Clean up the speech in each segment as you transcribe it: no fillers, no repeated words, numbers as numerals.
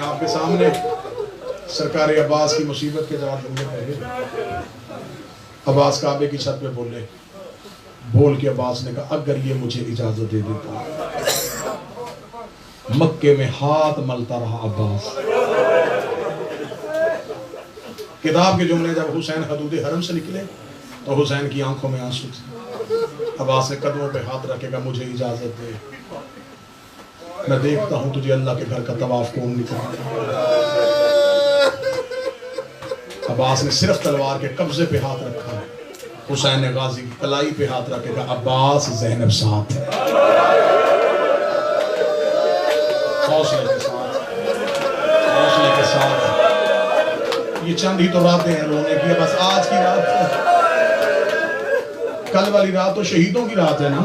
آپ کے سامنے سرکار عباس کی مصیبت کے جواب جملے پڑھے۔ عباس کعبے کی چھت پہ بولے، بول کے عباس نے کہا اگر یہ مجھے اجازت دے دیتا۔ مکے میں ہاتھ ملتا رہا عباس۔ کتاب کے جملے جب حسین حدود حرم سے نکلے تو حسین کی آنکھوں میں آنسو تھے۔ عباس نے قدموں پہ ہاتھ رکھے گا مجھے اجازت دے، میں دیکھتا ہوں تجھے اللہ کے گھر کا طواف کون نکلتا۔ عباس نے صرف تلوار کے قبضے پہ ہاتھ رکھا، حسین نے غازی کی کلائی پہ ہاتھ رکھے گا عباس زینب ساتھ ہے۔ حوصلے کے ساتھ، حوصلے کے ساتھ۔ یہ چند ہی تو راتیں ہیں رونے کی، بس آج کی رات ہے، کل والی رات تو شہیدوں کی رات ہے نا،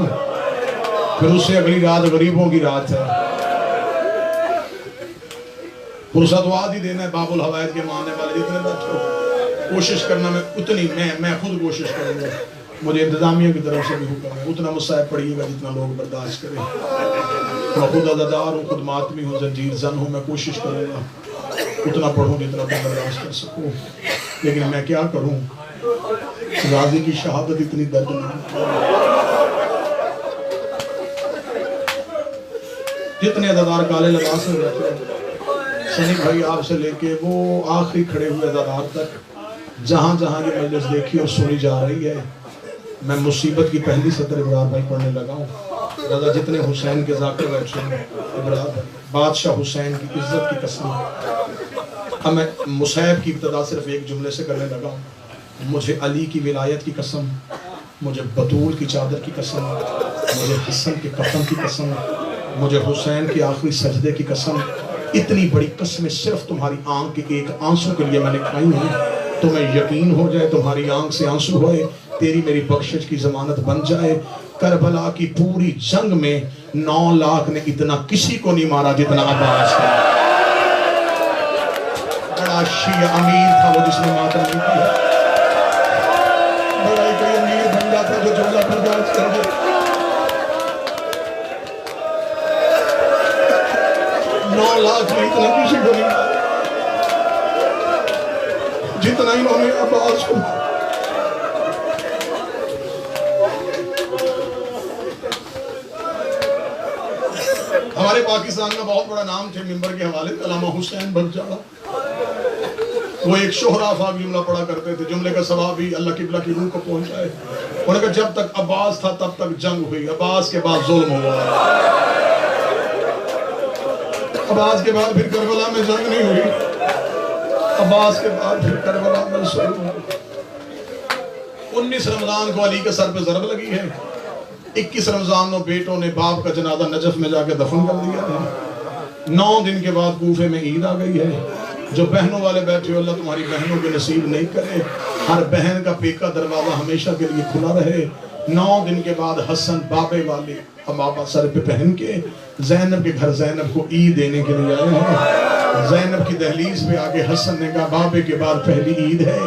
پھر اس سے اگلی رات غریبوں کی رات ہے۔ فرصت وعد ہی دینا ہے باب الحوائد کے ماننے والے جتنے بیٹھو، کوشش کرنا میں خود کوشش کروں گا، مجھے انتظامیہ کی طرف سے بھی حکم ہے، اتنا مصائب پڑھیے گا جتنا لوگ برداشت کریں۔ میں خود عزادار ہوں، خود ماتمی ہوں، زنجیر زن ہوں، میں کوشش کروں گا اتنا پڑھوں جتنا میں برداشت کر سکوں، لیکن میں کیا کروں، غازی کی شہادت اتنی دردناک جتنے عزادار کالے لباس میں بیٹھے، سنی بھائی آپ سے لے کے وہ آخری کھڑے ہوئے عزادار تک، جہاں جہاں یہ مجلس دیکھی اور سنی جا رہی ہے، میں مصیبت کی پہلی سطر ابرار بھائی پڑھنے لگا ہوں۔ رضا جتنے حسین کے ذاکر بیٹھے ہیں، ابرار بھائی بادشاہ حسین کی عزت کی قسم، اب میں مصائب کی ابتدا صرف ایک جملے سے کرنے لگا ہوں، مجھے علی کی ولایت کی قسم، مجھے بطول کی چادر کی قسم، مجھے حسن کے کفن کی قسم، مجھے حسین کے آخری سجدے کی قسم، اتنی بڑی قسمیں صرف تمہاری آنکھ کے ایک آنسو کے لیے میں نے کھائی ہیں، تمہیں یقین ہو جائے تمہاری آنکھ سے آنسو ہوئے، تیری میری بخشش کی ضمانت بن جائے، کربلا کی پوری جنگ میں 9 لاکھ نے اتنا کسی کو نہیں مارا جتنا عباس کا۔ بڑا شیعہ امیر تھا وہ جس نے ماتم نہیں کیا، بڑا کوئی امیر بن جاتا جو جملہ برداشت کر دے۔ 9 لاکھ میں اتنا کسی کو نہیں مارا جتنا انہوں نے عباس کو۔ ہمارے پاکستان میں بہت بڑا نام تھے ممبر کے حوالے علامہ حسین بگجاڑا، وہ ایک شہرا فاق جملہ پڑھا کرتے تھے، جملے کا ثواب بھی اللہ قبلہ کی روح کو پہنچائے۔ انہوں نے کہا جب تک عباس تھا تب تک جنگ ہوئی، عباس کے بعد ظلم ہوا، عباس کے بعد پھر کربلا میں جنگ نہیں ہوئی، عباس کے بعد پھر کربلا میں شروع ہوئی۔ 19 رمضان کو علی کے سر پہ ضرب لگی ہے، 21 رمضان کو بیٹوں نے باپ کا جنازہ نجف میں جا کے دفن کر دیا ہے، 9 دن کے بعد کوفے میں عید آ گئی ہے۔ جو بہنوں والے بیٹھے ہو اللہ تمہاری بہنوں کے نصیب نہیں کرے، ہر بہن کا پیکا دروازہ ہمیشہ کے لیے کھلا رہے۔ 9 دن کے بعد حسن بابے والے امامہ سر پہ پہن کے زینب کے گھر زینب کو عید دینے کے لیے آئے ہیں۔ زینب کی دہلیز پہ آگے حسن نے کہا بابے کے بعد پہلی عید ہے،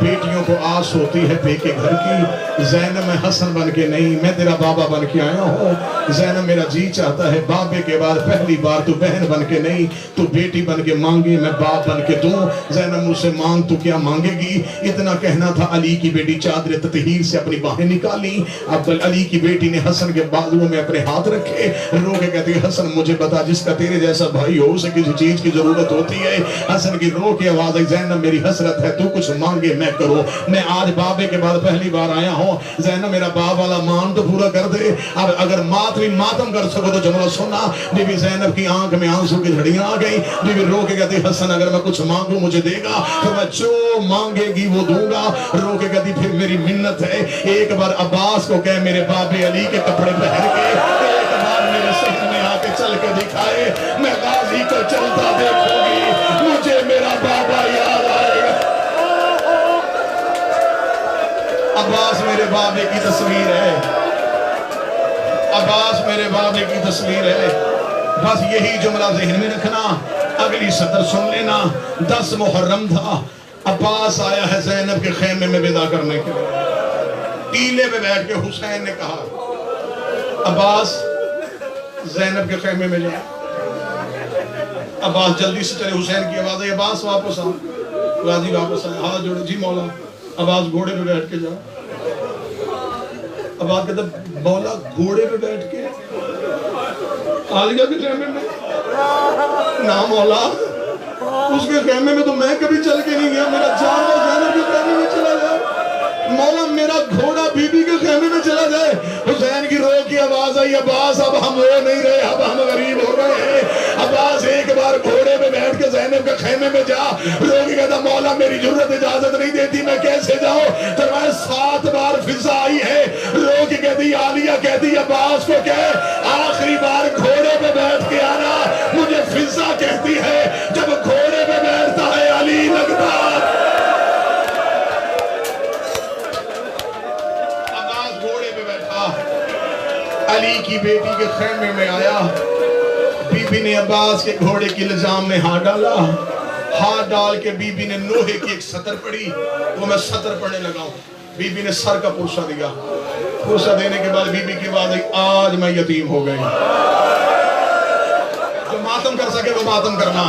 بیٹیوں کو آس ہوتی ہے بے کے گھر کی، زینب میں حسن بن کے نہیں میں تیرا بابا بن کے آیا ہوں، زینب میرا جی چاہتا ہے بابے کے بعد پہلی بار تو بہن بن کے نہیں تو بیٹی بن کے مانگے، میں باپ بن کے دوں، زینب مجھ سے مانگ تو کیا مانگے گی۔ اتنا کہنا تھا، علی کی بیٹی چادر تطہیر سے اپنی باہیں نکالی، اب علی کی بیٹی نے حسن کے بازوؤں میں اپنے ہاتھ رکھے، رو کے کہتی ہے حسن مجھے بتا جس کا تیرے جیسا بھائی ہو اسے کسی چیز کی ضرورت ہوتی ہے۔ حسن کی رو کی آواز ہے زینب میری حسرت ہے تو کچھ مانگے میں کروں، میں آج بابے کے بعد پہلی بار آیا ہوں، زینب میرا باپ والا مان تو پورا کر دے۔ اب اگر ماتم کر سکو تو جملہ سننا، بی بی زینب کی آنکھ میں آنسو کی دھڑیاں آ گئی، بی بی رو کے کہتی حسن اگر میں کچھ مانگوں مجھے دے گا تو میں جو مانگے گی وہ دوں گا، رو کے کہتی پھر میری منت ہے ایک بار عباس کو کہہ میرے بابے علی کے کپڑے پہن کے ایک بار میرے صحن میں آ کے چل کے دکھائے، میں غازی کو چلتا دیکھوں گی مجھے میرا بابا یاد آئے گا۔ عباس میرے بابے کی تصویر ہے، عباس میرے بابے کی تصویر ہے، بس یہی جملہ ذہن میں رکھنا، اگلی سطر سن لینا۔ 10 محرم تھا، عباس آیا ہے زینب کے خیمے میں ودا کرنے کے لیے، ٹیلے پہ بیٹھ کے حسین نے کہا عباس زینب کے خیمے میں جائے، عباس جلدی سے چلے، حسین کی آواز آئی عباس واپس آ، غازی واپس آئے، ہاتھ جوڑے، جی مولا۔ عباس گھوڑے پہ بیٹھ کے جا۔ عباس کہتا مولا گھوڑے پہ بیٹھ کے عالیہ کے خیمے میں؟ نا مولا، اس کے خیمے میں تو میں کبھی چل کے نہیں گیا، میرا جانور زینب کے خیمے میں چلا جائے، مولا میرا گھوڑا بی بی کے خیمے میں چلا جائے۔ حسین کی روح کی آواز آئی عباس اب ہم وہ نہیں رہے، اب ہم غریب ہو گئے ہیں۔ عباس ایک بار گھوڑے پہ بیٹھ کے زینب کے خیمے میں جا۔ روح کی کہتا مولا میری جرت اجازت نہیں دیتی، میں کیسے جاؤں؟ فرمایا 7 بار فضا آئی ہے۔ روح کی کہتی عالیہ کہتی عباس کو کہہ آخری بار گھوڑے پہ بیٹھ کے آنا، مجھے فضا کہتی ہے جب گھوڑے پہ بیٹھتا ہے علی لگتا۔ علی کی بیٹی کے خیمے میں آیا، بی بی نے عباس کے گھوڑے کی لجام میں ہاتھ ڈالا، ہاتھ ڈال کے بی بی نے نوحے کی ایک سطر پڑھی، وہ میں سطر پڑھنے لگا ہوں۔ بی بی نے سر کا پوشہ دیا، پوشہ دینے کے بعد بی بی کی آواز آئی آج میں یتیم ہو گئی۔ جو ماتم کر سکے وہ ماتم کرنا،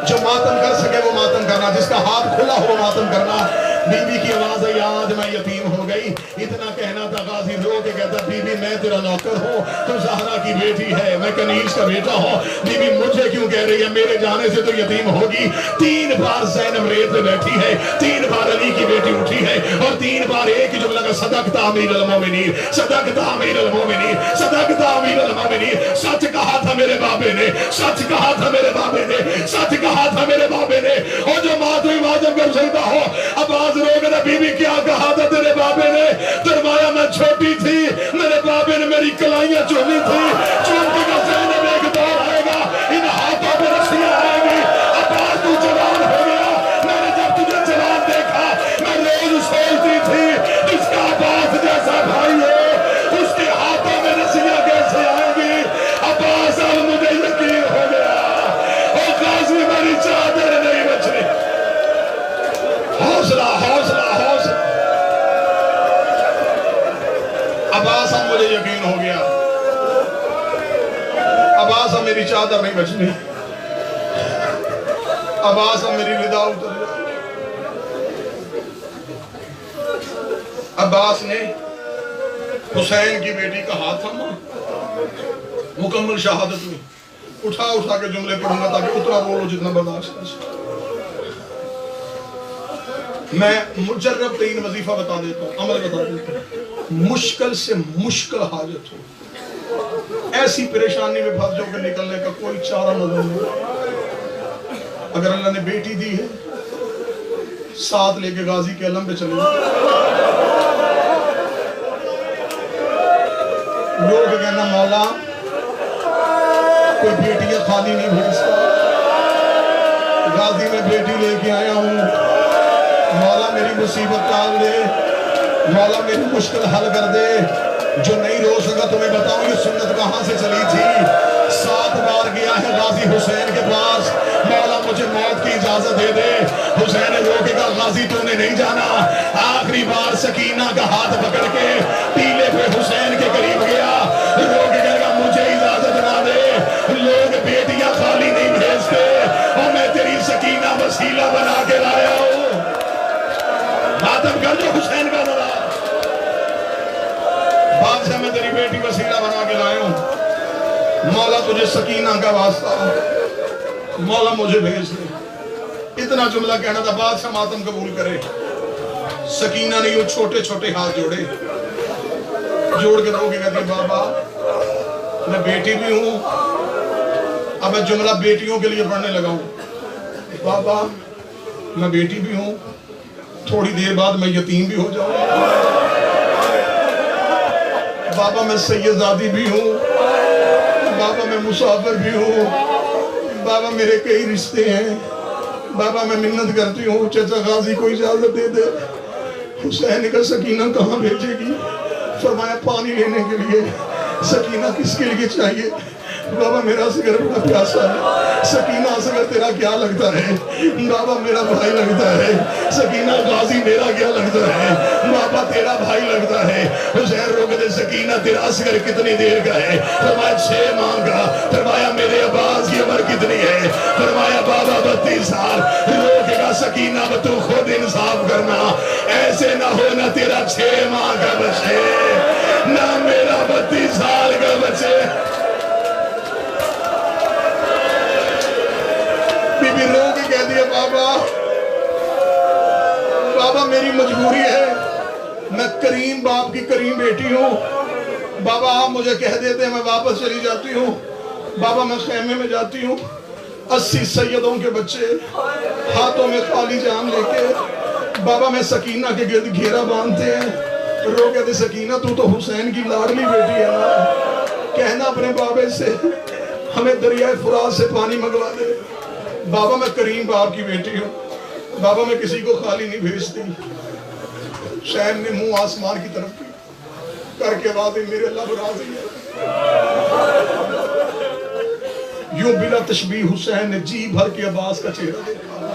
جو ماتم کر سکے وہ ماتم کرنا، جس کا ہاتھ کھلا ہو ماتم کرنا۔ بی بی کی آواز آئی آج میں یتیم ہو گئی۔ اتنا کہنا تھا، غازی رو کے کہتا بی بی میں تیرا نوکر ہوں، تو زہرا کی بیٹی ہے، میں کنیز کا بیٹا ہوں، بی بی مجھے کیوں کہہ رہی ہے؟ میرے جانے سے تو یتیم ہوگی۔ 3 بار زینب ریت پہ بیٹھی ہے، 3 بار علی کی بیٹی اٹھی ہے، اور 3 بار ایک ہی جملہ کا صدقت امیر المومنین، صدقت امیر المومنین، صدقت امیر المومنین۔ سچ کہا تھا میرے بابے نے، سچ کہا تھا میرے بابے نے، سچ کہا تھا میرے بابے نے۔ اور جو ماتوی واجب کر سکتا ہو، عباس رو کے بی بی کیا کہا تھا تیرے بابے نے؟ فرمایا میں چھوٹی تھی، میرے بابے نے میری کلائیاں چومی تھی، چونکہ کا زینب ایک دور آئے گا، ان ہاتھوں پہ رسیاں آئیں گی۔ عباس تو جوان ہو گیا، میں نے جب تجھے جوان دیکھا میں روز سوچتی تھی اس کا عباس جیسا بھائی ہے، اس کے ہاتھوں میں رسیاں کیسے آئیں گی؟ عباس اب مجھے یقین ہو گیا، اور غازی میری چادر نہیں بچنی۔ حوصلہ حوصلہ حوصلہ۔ عباس اب مجھے یقین ہو گیا، عباس اب میری چادر نہیں بچنی، عباس اب میری رضا اتر جائے۔ عباس نے حسین کی بیٹی کا ہاتھ تھاما، مکمل شہادت میں اٹھا کے جملے پڑھوں گا تاکہ اتنا بولو جتنا برداشت کر سکے۔ میں مجرب ترین وظیفہ بتا دیتا ہوں، عمل بتا دیتا ہوں۔ مشکل سے مشکل حاجت ہو، ایسی پریشانی میں پھنس جاؤ کہ نکلنے کا کوئی چارہ نظر نہیں، اگر اللہ نے بیٹی دی ہے ساتھ لے کے غازی کے علم پہ چلے لوگ کہنا مولا کوئی بیٹیاں خالی نہیں بھیجتا، غازی میں بیٹی لے کے آیا ہوں، مولا میری مصیبت ٹال دے، مولا میری مشکل حل کر دے۔ جو نہیں رو سکا تمہیں بتاؤں یہ سنت کہاں سے چلی تھی۔ 7 بار گیا ہے غازی حسین کے پاس، مولا مجھے موت کی اجازت دے دے۔ حسین نے رو کے کہا غازی تو نے نہیں جانا۔ آخری بار سکینہ کا ہاتھ پکڑ کے ٹیلے پہ حسین کے قریب گیا، رو کے کہا مجھے اجازت نہ دے، لوگ بیٹیاں خالی نہیں بھیجتے، اور میں تیری سکینہ وسیلہ بنا کے لایا ہوں۔ ماتم کر جو حسین کا ذرا، بادشاہ میں تیری بیٹی وسیلہ بنا کے لایا ہوں، مولا تجھے سکینہ کا واسطہ، مولا مجھے بھیج دے۔ اتنا جملہ کہنا تھا، بادشاہ ماتم قبول کرے۔ سکینہ نے یوں چھوٹے چھوٹے ہاتھ جوڑے، جوڑ کے رو کے کہتی بابا میں بیٹی بھی ہوں، اب میں جملہ بیٹیوں کے لیے پڑھنے لگا ہوں، بابا میں بیٹی بھی ہوں، تھوڑی دیر بعد میں یتیم بھی ہو جاؤں، بابا میں سیدزادی بھی ہوں، بابا میں مسافر بھی ہوں، بابا میرے کئی رشتے ہیں، بابا میں منت کرتی ہوں چچا غازی کو اجازت دے دے۔ حسین کا سکینہ کہاں بھیجے گی؟ فرمایا پانی لینے کے لیے۔ سکینہ کس کے لیے چاہیے؟ بابا میرا اصغر بڑا پیاسا ہے. سکینہ اصغر تیرا کیا لگتا ہے؟ بابا میرا بھائی لگتا ہے. سکینہ غازی میرا کیا لگتا ہے؟ بابا تیرا بھائی لگتا ہے. حسین رو کہتے سکینہ تیرا اصغر کتنی دیر کا ہے؟ فرمایا 6 ماہ کا. فرمایا میرے عباس کی عمر کتنی ہے؟ فرمایا بابا 32 سال. رو کے کہا سکینہ تو خود انصاف کرنا، ایسے نہ ہو نہ تیرا 6 ماہ کا بچے نہ میرا 32 سال کا بچے. بی بی رو کے کہہ دیا بابا میری مجبوری ہے، میں کریم باپ کی کریم بیٹی ہوں. بابا آپ مجھے کہہ دیتے میں واپس چلی جاتی ہوں. بابا میں خیمے میں جاتی ہوں، 80 سیدوں کے بچے ہاتھوں میں خالی جام لے کے بابا میں سکینہ کے گرد گھیرا باندھتے ہیں. رو کہتے سکینہ تو حسین کی لاڈلی بیٹی ہے نا، کہنا اپنے بابے سے ہمیں دریائے فرات سے پانی منگوا دے. بابا میں کریم باپ کی بیٹی ہوں، بابا میں کسی کو خالی نہیں بھیجتی. حسین نے منہ آسمان کی طرف کی کر کے وعدے میرے اللہ راضی ہے. یوں بلا تشبیہ حسین نے جی بھر کے عباس کا چہرہ دیکھا.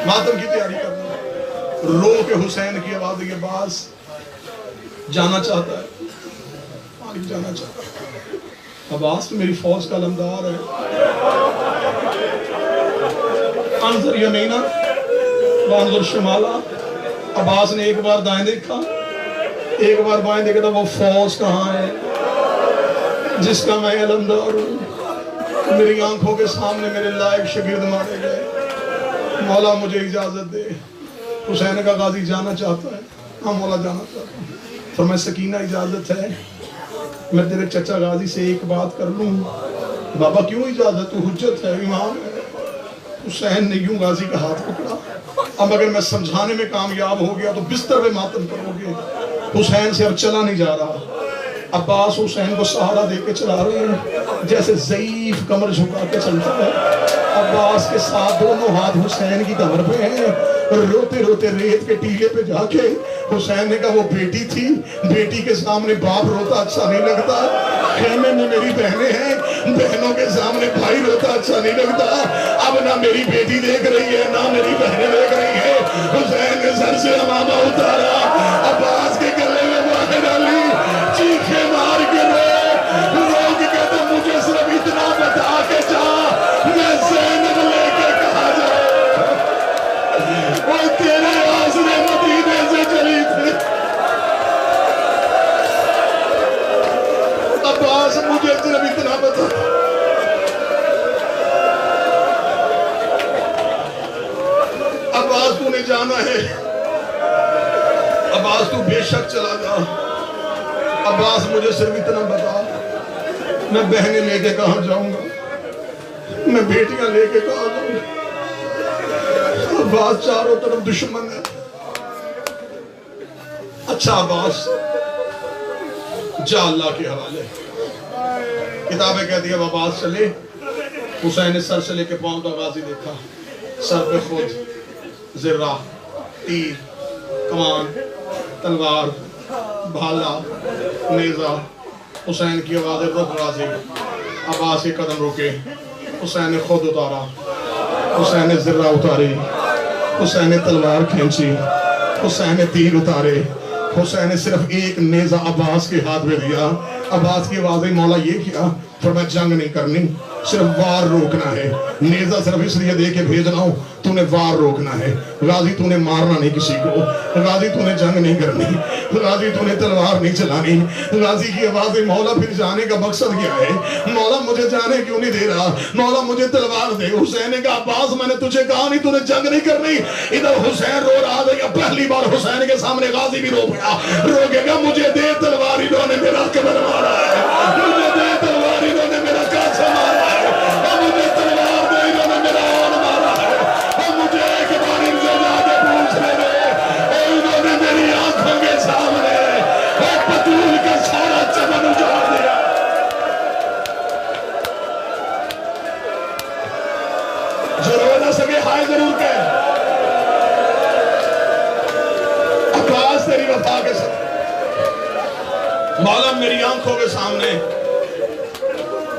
ماتم کی تیاری کرنا، رو کے حسین کی آواز یہ عباس جانا چاہتا ہے، پانی جانا چاہتا ہے. عباس تو میری فوج کا علمدار ہے. انظر یمینا وانظر شمالا. عباس نے ایک بار دائیں دیکھا، ایک بار بائیں دیکھا تھا. وہ فوج کہاں ہے جس کا میں علمدار ہوں؟ میری آنکھوں کے سامنے میرے لائق شگرد مارے گئے. مولا مجھے اجازت دے. حسین کا غازی جانا چاہتا ہے. ہاں مولا جانا چاہتا ہوں. فرمایا سکینہ اجازت ہے میں تیرے چچا غازی سے ایک بات کر لوں؟ بابا کیوں اجازت؟ تو حجت ہے، امام ہے. حسین نے یوں غازی کا ہاتھ پکڑا. اب اگر میں سمجھانے میں کامیاب ہو گیا تو بستر پہ ماتم کرو گے. حسین سے اب چلا نہیں جا رہا. عباس حسین کو سہارا دے کے چلا رہے ہیں جیسے ضعیف کمر جھکا کے چلتا ہے. عباس کے ساتھ دونوں ہاتھ حسین کی کمر پہ ہیں. روتے روتے ریت کے ٹیلے پہ جا کے حسین نے کہا وہ بیٹی تھی، بیٹی کے سامنے باپ روتا اچھا نہیں لگتا. خیمے میں میری بہنیں ہیں، بہنوں کے سامنے بھائی روتا اچھا نہیں لگتا. اب نہ میری بیٹی دیکھ رہی ہے نہ میری بہنیں دیکھ رہی ہے. حسین نے سر سے امامہ اتارا، عباس کے گلے میں باہیں ڈالی، چیخے مار کے لوگ کہتے مجھے صرف اتنا بتا کے جا میں زینب لے کے کہا جاؤں. وہ تیرے آسرے مدینے سے چلی تھی. عباس مجھے صرف اتنا بتا. عباس تو نے جانا ہے، عباس تو بے شک چلا جا. عباس مجھے صرف اتنا بتا میں بہنیں لے کے کہاں جاؤں گا، میں بیٹیاں لے کے کہاں جاؤں گا. عباس چاروں طرف دشمن ہے. اچھا عباس جا اللہ کے حوالے. کتابیں کہتی ہے عباس چلے. حسین نے سر سے لے کے پاؤں تک غازی دیکھا. سر پہ خود زرہ، تیر، کمان، تلوار، بھالا، نیزہ. حسین کی آواز رک غازی. عباس کے قدم روکے. حسین نے خود اتارا، حسین نے زرہ اتاری، حسین نے تلوار کھینچی، حسین نے تیر اتارے. حسین نے صرف ایک نیزہ عباس کے ہاتھ میں دیا. عباس کی آوازیں مولا یہ کیا؟ فرمایا جنگ نہیں کرنی، صرف وار روکنا ہے. نیزہ صرف اس لیے دے کے بھیجنا ہوں تو نے وار روکنا ہے. غازی تو نے مارنا نہیں کسی کو، غازی تو نے جنگ نہیں کرنی، غازی تو نے تلوار نہیں چلانی. غازی کی آوازیں مولا پھر جانے کا مقصد کیا ہے؟ مولا مجھے جانے کیوں نہیں دے رہا؟ مولا مجھے تلوار دے. حسین نے کہا عباس میں نے تجھے کہا نہیں تو نے جنگ نہیں کرنی. ادھر حسین رو رہا تھا. پہلی بار حسین کے سامنے غازی بھی رو پڑا. رو کے کہا مجھے دے تلوار، انہوں نے میرا قبر مارا ہے. مجھے دے تلوار، انہوں نے میرا قاسم مارا ہے. مجھے تلوار دے، انہوں نے میرا اور مارا ہے. مجھے ایک بار ان سے جا کے پوچھ لے دے. انہوں نے میری آنکھوں کے سامنے پتول کا سارا چمن اجاڑ دیا. جو رو نہ سکے ہائے ضرور کہے. عباس تیری وفا کے ساتھ مولا میری آنکھوں کے سامنے